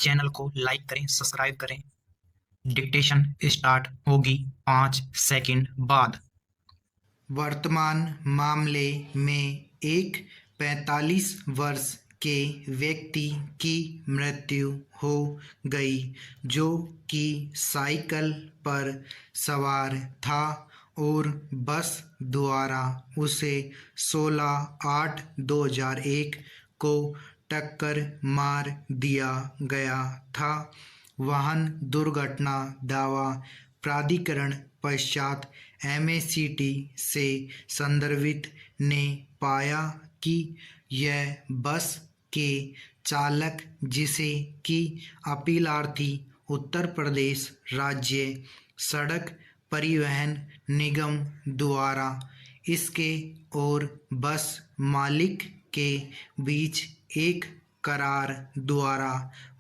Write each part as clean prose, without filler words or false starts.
Channel को like करें, subscribe करें। डिक्टेशन स्टार्ट होगी 5 सेकंड बाद। वर्तमान मामले में एक 45 वर्ष के व्यक्ति की मृत्यु हो गई जो कि साइकिल पर सवार था और बस द्वारा उसे 16/8/2001 को टक्कर मार दिया गया था। वाहन दुर्घटना दावा प्राधिकरण पश्चात MACT से संदर्भित ने पाया कि यह बस के चालक जिसे कि अपीलार्थी उत्तर प्रदेश राज्य सड़क परिवहन निगम द्वारा इसके और बस मालिक के बीच एक करार द्वारा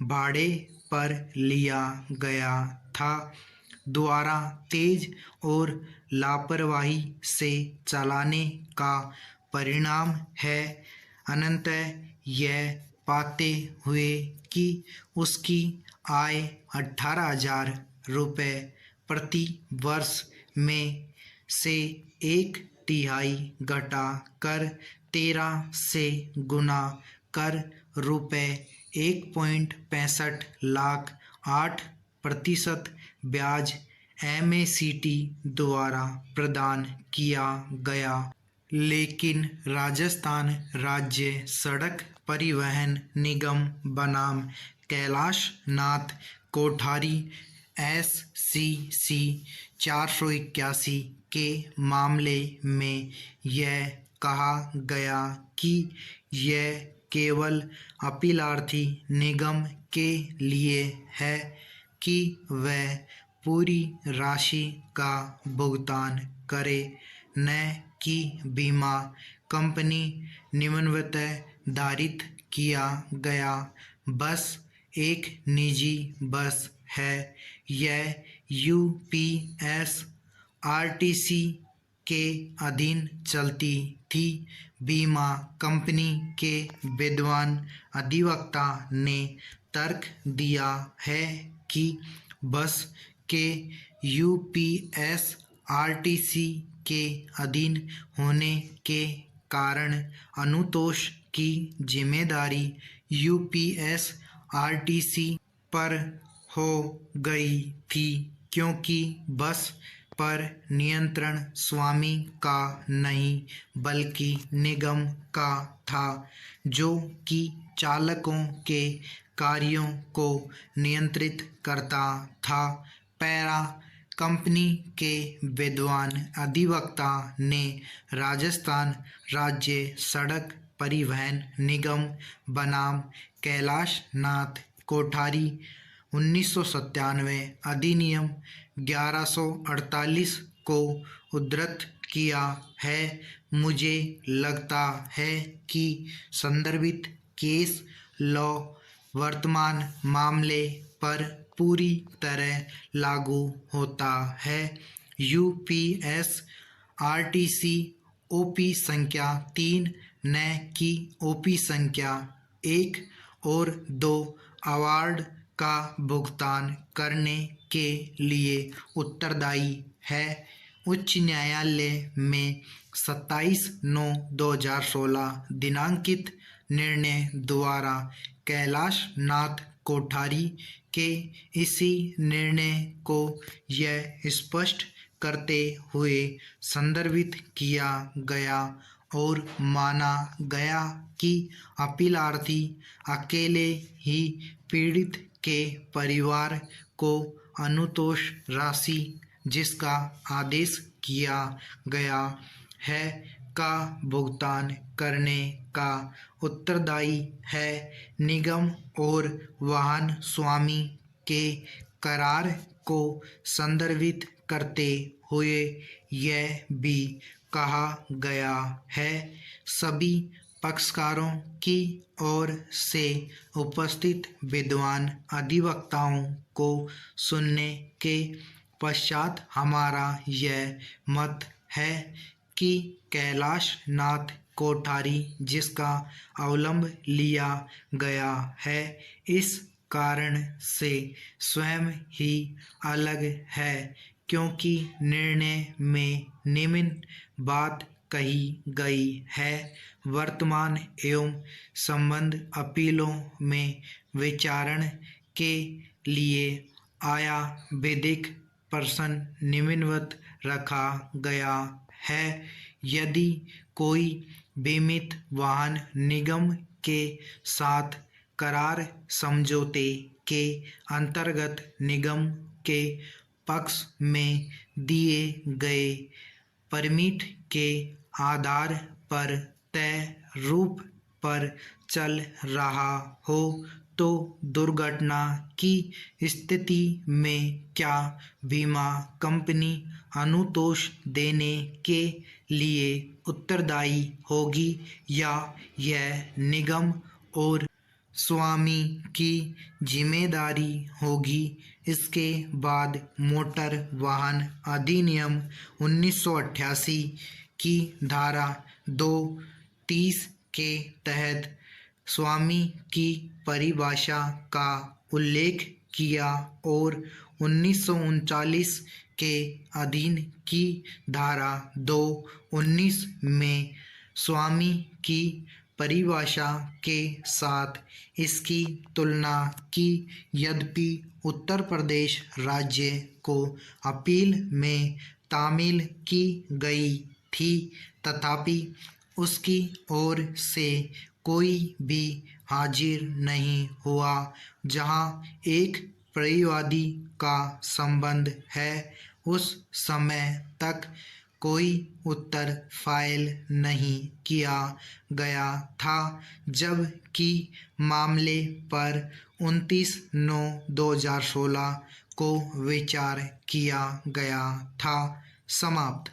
भाड़े पर लिया गया था द्वारा तेज और लापरवाही से चलाने का परिणाम है। अनंतः यह पाते हुए कि उसकी आय 18,000 रुपये प्रति वर्ष में से 1/3 घटा कर 13 से गुना कर रुपये 1.65 लाख 8% ब्याज MACT द्वारा प्रदान किया गया। लेकिन राजस्थान राज्य सड़क परिवहन निगम बनाम कैलाश नाथ कोठारी SCC 481 के मामले में यह कहा गया कि यह केवल अपीलार्थी निगम के लिए है कि वह पूरी राशि का भुगतान करे, न कि बीमा कंपनी निम्नवत किया गया बस एक निजी बस है। यह UPS RTC के अधीन चलती थी। बीमा कंपनी के विद्वान अधिवक्ता ने तर्क दिया है कि बस के UPS RTC के अधीन होने के कारण अनुतोष की जिम्मेदारी UPS RTC पर हो गई थी क्योंकि बस पर नियंत्रण स्वामी का नहीं बल्कि निगम का था जो कि चालकों के कार्यों को नियंत्रित करता था। पैरा कंपनी के विद्वान अधिवक्ता ने राजस्थान राज्य सड़क परिवहन निगम बनाम कैलाश नाथ कोठारी 1997 अधिनियम 1148 को उद्धृत किया है। मुझे लगता है कि संदर्भित केस लॉ वर्तमान मामले पर पूरी तरह लागू होता है। UPS RTC OP संख्या 3 न कि OP संख्या 1 और 2 अवार्ड का भुगतान करने के लिए उत्तरदायी है। उच्च न्यायालय में 27/9/2016 दिनांकित निर्णय द्वारा कैलाश नाथ कोठारी के इसी निर्णय को यह स्पष्ट करते हुए संदर्भित किया गया और माना गया कि अपीलार्थी अकेले ही पीड़ित के परिवार को अनुतोष राशि जिसका आदेश किया गया है का भुगतान करने का उत्तरदायी है। निगम और वाहन स्वामी के करार को संदर्भित करते हुए यह भी कहा गया है सभी पक्षकारों की ओर से उपस्थित विद्वान अधिवक्ताओं को सुनने के पश्चात हमारा यह मत है कि कैलाश नाथ कोठारी जिसका अवलंब लिया गया है इस कारण से स्वयं ही अलग है, क्योंकि निर्णय में निम्न बात कही गई है: वर्तमान एवं संबंध अपीलों में विचारण के लिए आया विधिक प्रश्न निम्नवत रखा गया है: यदि कोई बीमित वाहन निगम के साथ करार समझौते के अंतर्गत निगम के पक्ष में दिए गए परमिट के आधार पर तय रूप पर चल रहा हो, तो दुर्घटना की स्थिति में क्या बीमा कंपनी अनुतोष देने के लिए उत्तरदायी होगी या यह निगम और स्वामी की जिम्मेदारी होगी? इसके बाद मोटर वाहन अधिनियम 1988 की धारा 230 के तहत स्वामी की परिभाषा का उल्लेख किया और 1939 के अधीन की धारा 219 में स्वामी की परिभाषा के साथ इसकी तुलना की। यद्यपि उत्तर प्रदेश राज्य को अपील में तामील की गई थी, तथापि उसकी ओर से कोई भी हाजिर नहीं हुआ। जहां एक प्रतिवादी का संबंध है, उस समय तक कोई उत्तर फाइल नहीं किया गया था, जबकि मामले पर 29/9/2016 को विचार किया गया था। समाप्त।